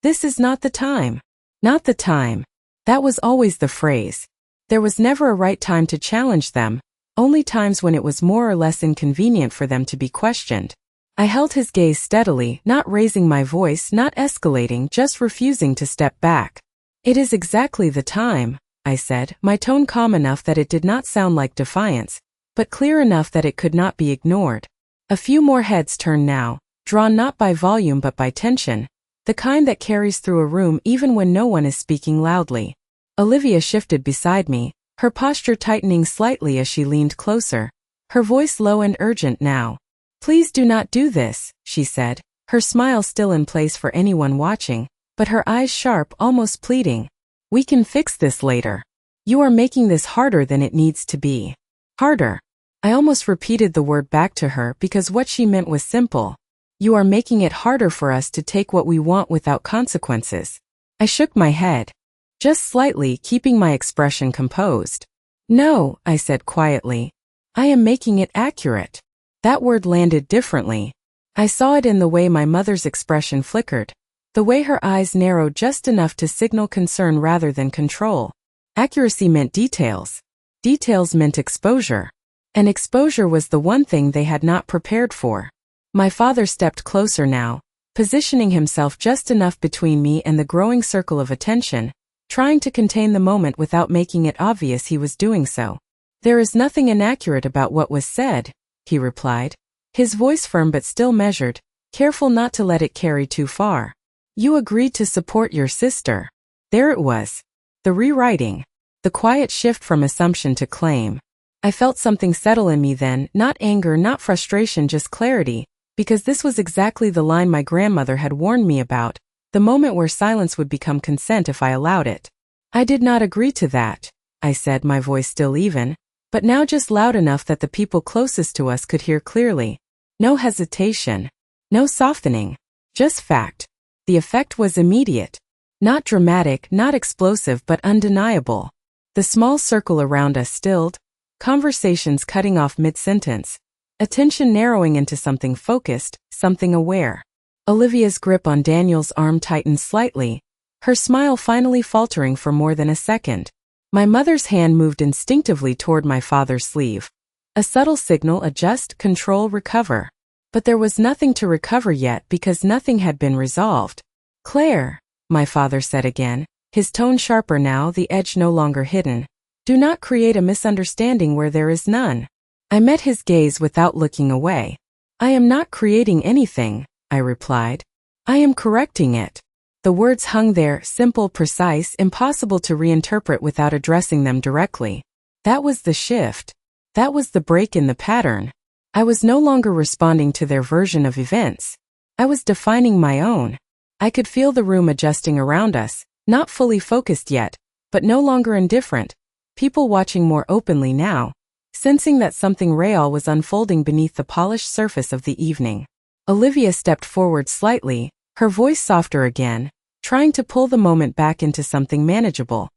"This is not the time." Not the time. That was always the phrase. There was never a right time to challenge them, only times when it was more or less inconvenient for them to be questioned. I held his gaze steadily, not raising my voice, not escalating, just refusing to step back. "It is exactly the time," I said, my tone calm enough that it did not sound like defiance, but clear enough that it could not be ignored. A few more heads turned now, drawn not by volume but by tension, the kind that carries through a room even when no one is speaking loudly. Olivia shifted beside me, her posture tightening slightly as she leaned closer, her voice low and urgent now. "Please do not do this," she said, her smile still in place for anyone watching, but her eyes sharp, almost pleading. "We can fix this later. You are making this harder than it needs to be." Harder. I almost repeated the word back to her because what she meant was simple. "You are making it harder for us to take what we want without consequences." I shook my head. Just slightly, keeping my expression composed. "No," I said quietly. "I am making it accurate." That word landed differently. I saw it in the way my mother's expression flickered, the way her eyes narrowed just enough to signal concern rather than control. Accuracy meant details. Details meant exposure. And exposure was the one thing they had not prepared for. My father stepped closer now, positioning himself just enough between me and the growing circle of attention, trying to contain the moment without making it obvious he was doing so. "There is nothing inaccurate about what was said," he replied, his voice firm but still measured, careful not to let it carry too far. "You agreed to support your sister." There it was. The rewriting. The quiet shift from assumption to claim. I felt something settle in me then, not anger, not frustration, just clarity, because this was exactly the line my grandmother had warned me about, the moment where silence would become consent if I allowed it. "I did not agree to that," I said, my voice still even, but now just loud enough that the people closest to us could hear clearly. No hesitation. No softening. Just fact. The effect was immediate. Not dramatic, not explosive, but undeniable. The small circle around us stilled, conversations cutting off mid-sentence, attention narrowing into something focused, something aware. Olivia's grip on Daniel's arm tightened slightly, her smile finally faltering for more than a second. My mother's hand moved instinctively toward my father's sleeve. A subtle signal: adjust, control, recover. But there was nothing to recover yet because nothing had been resolved. "Claire," my father said again, his tone sharper now, the edge no longer hidden. "Do not create a misunderstanding where there is none." I met his gaze without looking away. "I am not creating anything," I replied. "I am correcting it." The words hung there, simple, precise, impossible to reinterpret without addressing them directly. That was the shift. That was the break in the pattern. I was no longer responding to their version of events. I was defining my own. I could feel the room adjusting around us, not fully focused yet, but no longer indifferent. People watching more openly now, sensing that something real was unfolding beneath the polished surface of the evening. Olivia stepped forward slightly, her voice softer again, trying to pull the moment back into something manageable.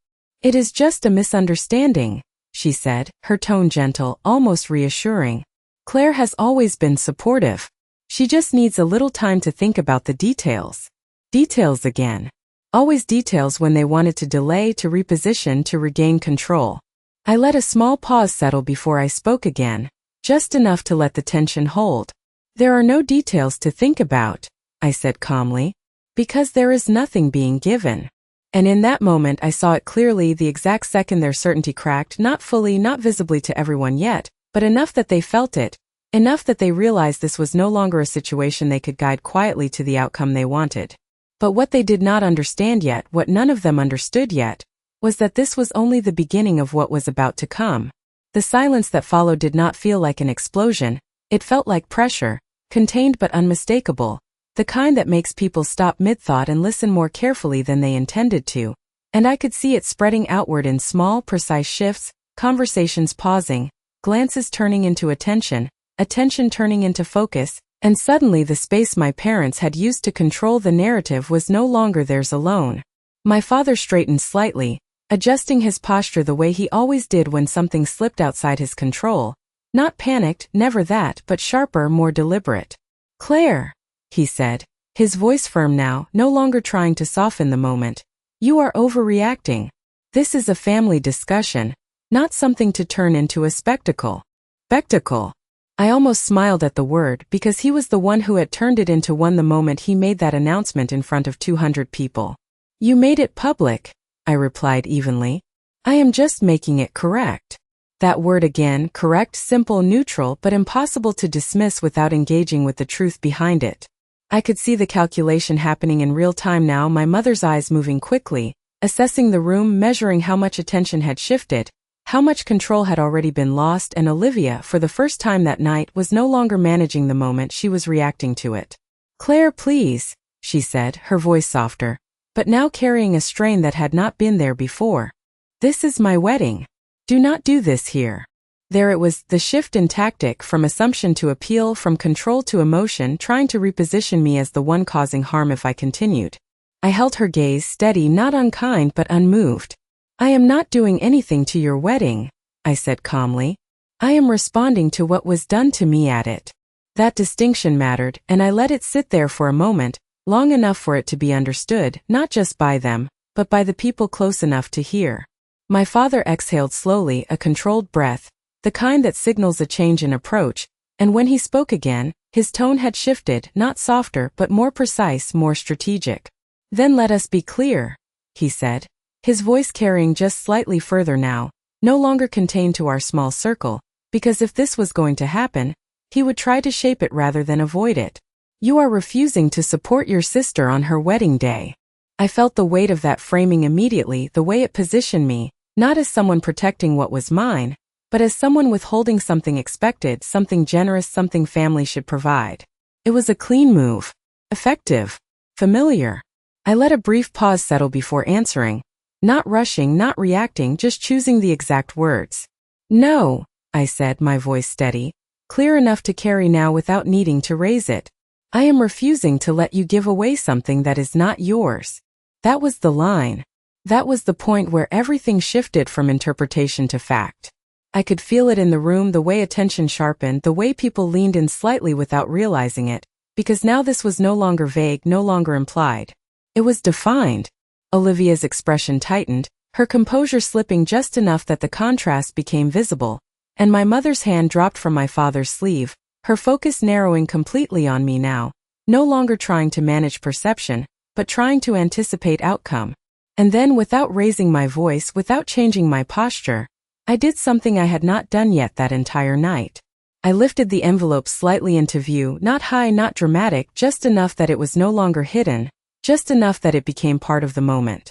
"It is just a misunderstanding," she said, her tone gentle, almost reassuring. "Claire has always been supportive. She just needs a little time to think about the details." Details again. Always details when they wanted to delay, to reposition, to regain control. I let a small pause settle before I spoke again, just enough to let the tension hold. "There are no details to think about," I said calmly, "because there is nothing being given." And in that moment I saw it clearly, the exact second their certainty cracked, not fully, not visibly to everyone yet, but enough that they felt it, enough that they realized this was no longer a situation they could guide quietly to the outcome they wanted. But what they did not understand yet, what none of them understood yet, was that this was only the beginning of what was about to come. The silence that followed did not feel like an explosion, it felt like pressure, contained but unmistakable, the kind that makes people stop mid-thought and listen more carefully than they intended to, and I could see it spreading outward in small, precise shifts, conversations pausing, glances turning into attention, attention turning into focus, and suddenly the space my parents had used to control the narrative was no longer theirs alone. My father straightened slightly, adjusting his posture the way he always did when something slipped outside his control. Not panicked, never that, but sharper, more deliberate. "Claire," he said, his voice firm now, no longer trying to soften the moment. "You are overreacting. This is a family discussion, not something to turn into a spectacle." Spectacle. I almost smiled at the word because he was the one who had turned it into one the moment he made that announcement in front of 200 people. "You made it public," I replied evenly. "I am just making it correct." That word again, correct, simple, neutral, but impossible to dismiss without engaging with the truth behind it. I could see the calculation happening in real time now, my mother's eyes moving quickly, assessing the room, measuring how much attention had shifted, how much control had already been lost, and Olivia, for the first time that night, was no longer managing the moment, she was reacting to it. "Claire, please," she said, her voice softer, but now carrying a strain that had not been there before. "This is my wedding. Do not do this here." There it was, the shift in tactic, from assumption to appeal, from control to emotion, trying to reposition me as the one causing harm if I continued. I held her gaze steady, not unkind but unmoved. "I am not doing anything to your wedding," I said calmly. "I am responding to what was done to me at it." That distinction mattered, and I let it sit there for a moment, long enough for it to be understood, not just by them, but by the people close enough to hear. My father exhaled slowly, a controlled breath, the kind that signals a change in approach, and when he spoke again, his tone had shifted, not softer but more precise, more strategic. "Then let us be clear," he said, his voice carrying just slightly further now, no longer contained to our small circle, because if this was going to happen, he would try to shape it rather than avoid it. "You are refusing to support your sister on her wedding day." I felt the weight of that framing immediately, the way it positioned me, not as someone protecting what was mine, but as someone withholding something expected, something generous, something family should provide. It was a clean move. Effective. Familiar. I let a brief pause settle before answering, not rushing, not reacting, just choosing the exact words. "No," I said, my voice steady, clear enough to carry now without needing to raise it. "I am refusing to let you give away something that is not yours." That was the line. That was the point where everything shifted from interpretation to fact. I could feel it in the room, the way attention sharpened, the way people leaned in slightly without realizing it, because now this was no longer vague, no longer implied. It was defined. Olivia's expression tightened, her composure slipping just enough that the contrast became visible, and my mother's hand dropped from my father's sleeve, her focus narrowing completely on me now, no longer trying to manage perception, but trying to anticipate outcome. And then, without raising my voice, without changing my posture, I did something I had not done yet that entire night. I lifted the envelope slightly into view, not high, not dramatic, just enough that it was no longer hidden, just enough that it became part of the moment.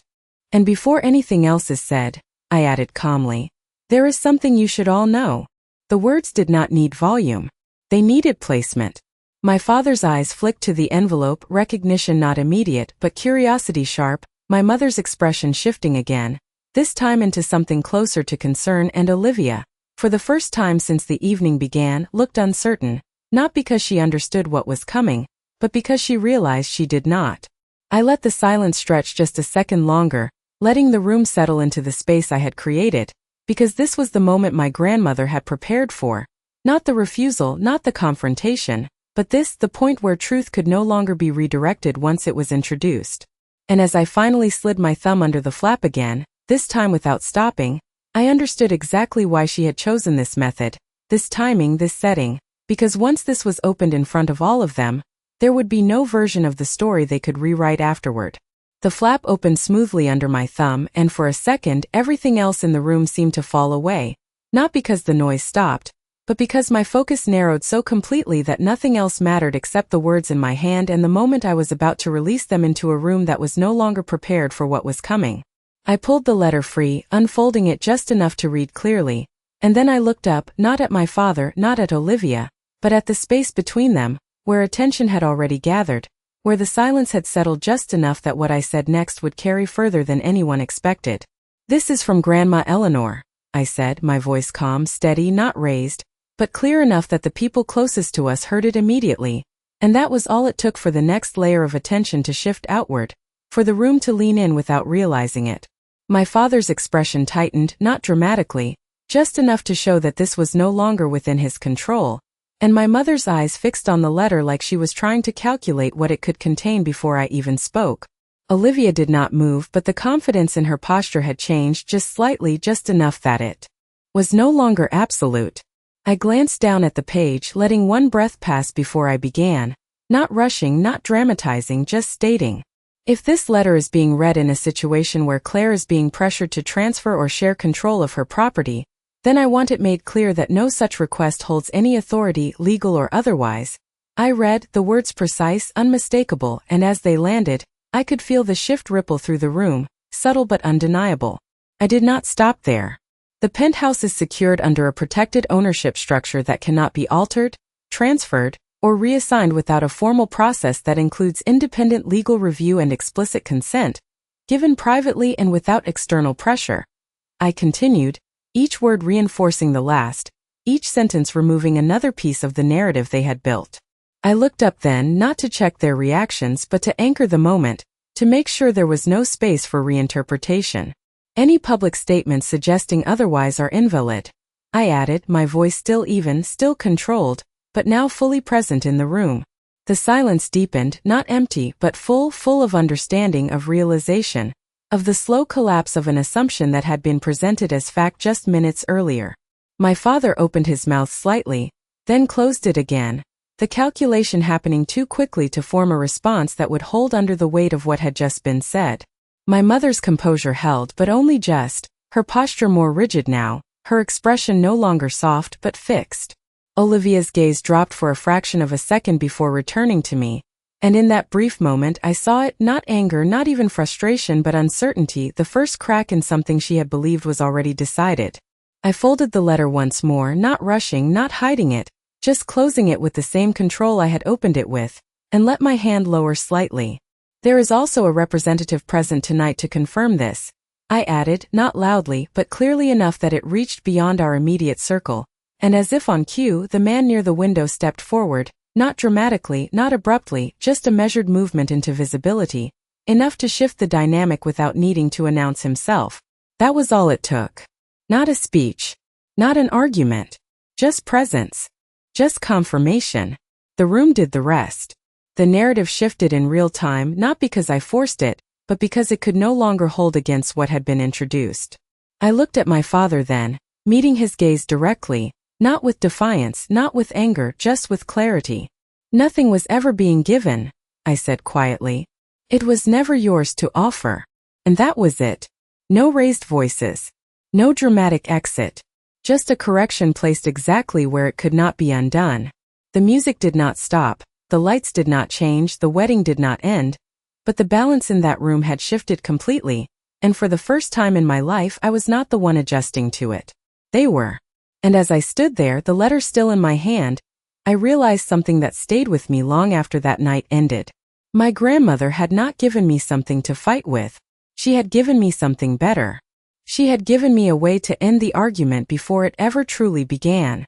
"And before anything else is said," I added calmly, "there is something you should all know." The words did not need volume. They needed placement. My father's eyes flicked to the envelope, recognition not immediate, but curiosity sharp, my mother's expression shifting again, this time into something closer to concern, and Olivia, for the first time since the evening began, looked uncertain, not because she understood what was coming, but because she realized she did not. I let the silence stretch just a second longer, letting the room settle into the space I had created, because this was the moment my grandmother had prepared for, not the refusal, not the confrontation, but this, the point where truth could no longer be redirected once it was introduced. And as I finally slid my thumb under the flap again, this time without stopping, I understood exactly why she had chosen this method, this timing, this setting, because once this was opened in front of all of them, there would be no version of the story they could rewrite afterward. The flap opened smoothly under my thumb, and for a second everything else in the room seemed to fall away, not because the noise stopped, but because my focus narrowed so completely that nothing else mattered except the words in my hand and the moment I was about to release them into a room that was no longer prepared for what was coming. I pulled the letter free, unfolding it just enough to read clearly, and then I looked up, not at my father, not at Olivia, but at the space between them, where attention had already gathered, where the silence had settled just enough that what I said next would carry further than anyone expected. "This is from Grandma Eleanor," I said, my voice calm, steady, not raised, but clear enough that the people closest to us heard it immediately, and that was all it took for the next layer of attention to shift outward, for the room to lean in without realizing it. My father's expression tightened, not dramatically, just enough to show that this was no longer within his control, and my mother's eyes fixed on the letter like she was trying to calculate what it could contain before I even spoke. Olivia did not move, but the confidence in her posture had changed just slightly, just enough that it was no longer absolute. I glanced down at the page, letting one breath pass before I began, not rushing, not dramatizing, just stating. If this letter is being read in a situation where Claire is being pressured to transfer or share control of her property, Then I want it made clear that no such request holds any authority, legal or otherwise. I read, the words precise, unmistakable, and as they landed, I could feel the shift ripple through the room, subtle but undeniable. I did not stop there. The penthouse is secured under a protected ownership structure that cannot be altered, transferred, or reassigned without a formal process that includes independent legal review and explicit consent, given privately and without external pressure. I continued, each word reinforcing the last, each sentence removing another piece of the narrative they had built. I looked up then, not to check their reactions but to anchor the moment, to make sure there was no space for reinterpretation. Any public statements suggesting otherwise are invalid. I added, my voice still even, still controlled, but now fully present in the room. The silence deepened, not empty, but full of understanding, of realization, of the slow collapse of an assumption that had been presented as fact just minutes earlier. My father opened his mouth slightly, then closed it again, the calculation happening too quickly to form a response that would hold under the weight of what had just been said. My mother's composure held, but only just, her posture more rigid now, her expression no longer soft but fixed. Olivia's gaze dropped for a fraction of a second before returning to me, and in that brief moment I saw it, not anger, not even frustration but uncertainty, the first crack in something she had believed was already decided. I folded the letter once more, not rushing, not hiding it, just closing it with the same control I had opened it with, and let my hand lower slightly. There is also a representative present tonight to confirm this, I added, not loudly but clearly enough that it reached beyond our immediate circle, and as if on cue, the man near the window stepped forward, not dramatically, not abruptly, just a measured movement into visibility, enough to shift the dynamic without needing to announce himself. That was all it took. Not a speech, not an argument, just presence. Just confirmation. The room did the rest. The narrative shifted in real time, not because I forced it, but because it could no longer hold against what had been introduced. I looked at my father then, meeting his gaze directly, not with defiance, not with anger, just with clarity. Nothing was ever being given, I said quietly. It was never yours to offer. And that was it. No raised voices. No dramatic exit. Just a correction placed exactly where it could not be undone. The music did not stop, the lights did not change, the wedding did not end, but the balance in that room had shifted completely, and for the first time in my life I was not the one adjusting to it. They were. And as I stood there, the letter still in my hand, I realized something that stayed with me long after that night ended. My grandmother had not given me something to fight with. She had given me something better. She had given me a way to end the argument before it ever truly began.